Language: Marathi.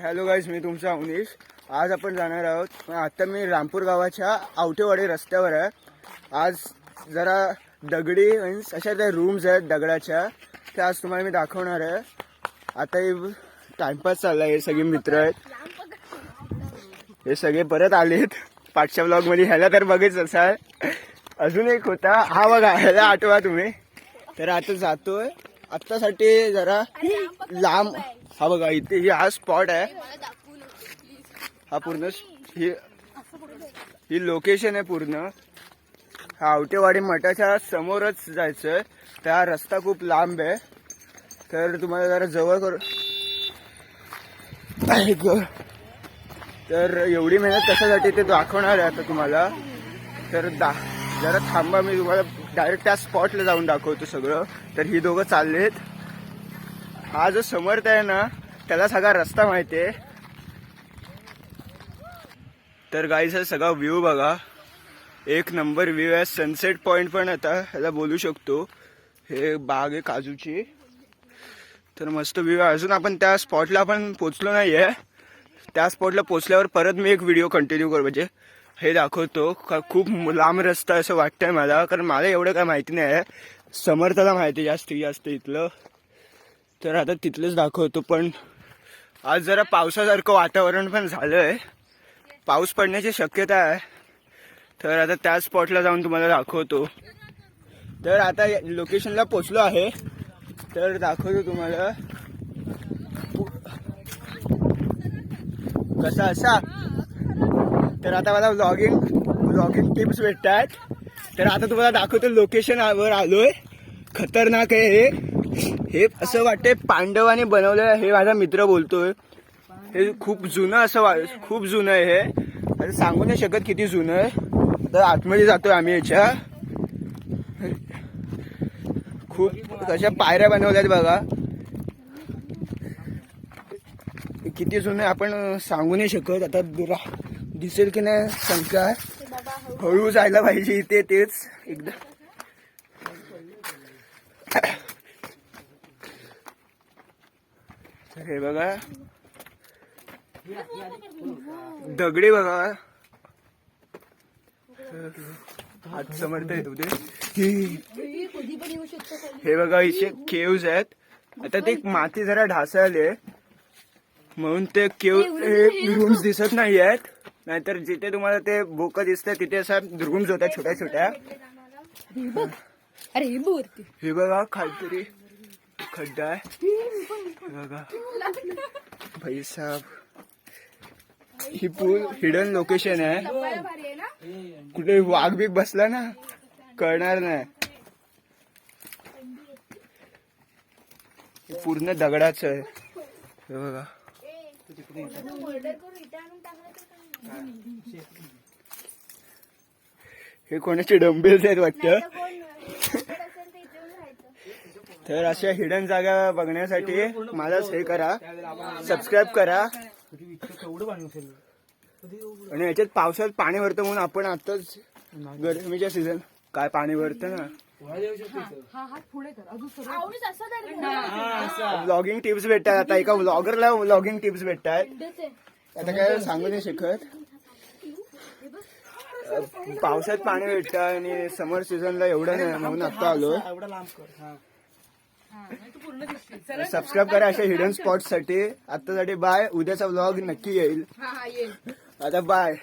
हॅलो गाईज, मी तुमचा अवनीश. आज आपण जाणार आहोत. आता मी रामपूर गावाच्या आवटेवाडी रस्त्यावर आहे. आज जरा दगडी मीन्स अशा त्या रूम्स आहेत दगडाच्या, त्या आज तुम्हाला मी दाखवणार आहे. आता टाइमपास चालला आहे. हे सगळे मित्र आहेत, हे सगळे परत आलेत पाठच्या ब्लॉग मध्ये. ह्याला तर बघायच असाल. अजून एक होता हा बघा, ह्याला आठवा तुम्ही. तर आता जातोय आत्तासाठी जरा लांब. हा बघा इथे हा स्पॉट आहे. हा पूर्ण ही लोकेशन आहे पूर्ण. हा आवटेवाडी मठाच्या समोरच जायचंय. त्या रस्ता खूप लांब आहे, तर तुम्हाला जरा जवळ करू. तर एवढी मेहनत कशासाठी ते दाखवणार आहे आता तुम्हाला. तर जरा थांबा, मी तुम्हाला डायरेक्ट त्या स्पॉटला जाऊन दाखवतो सगळं. तर ही दोघं चाललेत. हा जो समर्थ आहे ना, त्याला सगळा रस्ता माहिती आहे. तर गाईज हा सगळा व्ह्यू बघा, एक नंबर व्ह्यू आहे. सनसेट पॉइंट पण आता ह्याला बोलू शकतो. हे बाग आहे काजूची, तर मस्त व्ह्यू आहे. अजून आपण त्या स्पॉटला आपण पोचलो नाहीये. त्या स्पॉटला पोचल्यावर परत मी एक व्हिडिओ कंटिन्यू करू, म्हणजे हे दाखवतो. खूप लांब रस्ता असं वाटतंय मला, कारण मला एवढं काय माहिती नाही आहे. समर्थाला माहिती जास्त इथलं, तर आता तिथलंच दाखवतो. पण आज जरा पावसासारखं वातावरण पण झालंय, पाऊस पडण्याची शक्यता आहे. तर आता त्या स्पॉटला जाऊन तुम्हाला दाखवतो. तर आता लोकेशनला पोचलो आहे, तर दाखवतो तुम्हाला कसा असा. तर आता मला व्लॉगिंग टिप्स भेटतात. तर आता तुम्हाला दाखवतो लोकेशन वर आलोय. खतरनाक आहे हे असं वाटतंय पांडवाने बनवलं. हे माझा मित्र बोलतोय हे खूप जुनं खूप जुनं आहे हे. आता सांगू नाही शकत किती जुनं आहे. तर आतमध्ये जातोय आम्ही. याच्या खूप कशा पायऱ्या बनवल्यात बघा, किती जुनं आहे आपण सांगू नाही शकत. आता दिसेल की नाही शंका आहे. हळू जायला पाहिजे इथे, तेच एकदा. हे बघा दगडी बघा, हात समर्थ येतो ते. हे बघा इथे केव्ज आहेत. आता ते माती जरा ढासाळले म्हणून ते रूम्स दिसत नाही आहेत. नाहीतर जिथे तुम्हाला ते बोक दिसतं तिथे असा रूम्स होत्या छोट्या छोट्या. हे बघा खालतरी खड्डा आहे बघा भाई साहब. ही पूल हिडन लोकेशन आहे. कुठे वाघ बिग बसला ना कळणार नाही. पूर्ण दगडाच आहे हे बघा. हे कोणाचे डंबेल्स आहेत वाटतं. तर अशा हिडन जागा बघण्यासाठी माझाच हे करा, सबस्क्राईब करा. आणि याच्यात पावसात पाणी भरतं म्हणून आपण आताच गरमीच्या सीझन काय पाणी भरतं ना. व्लॉगिंग टिप्स भेटतात. आता एका व्लॉगरला व्लॉगिंग टिप्स भेटतात. आता काय सांगू नाही शकत. पावसात पाणी भेटतं आणि समर सीझनला एवढं नाही, म्हणून आता आलो. सबस्क्राईब करा अशा हिडन स्पॉट साठी. आतासाठी बाय. उद्याचा व्लॉग नक्की येईल. आता बाय.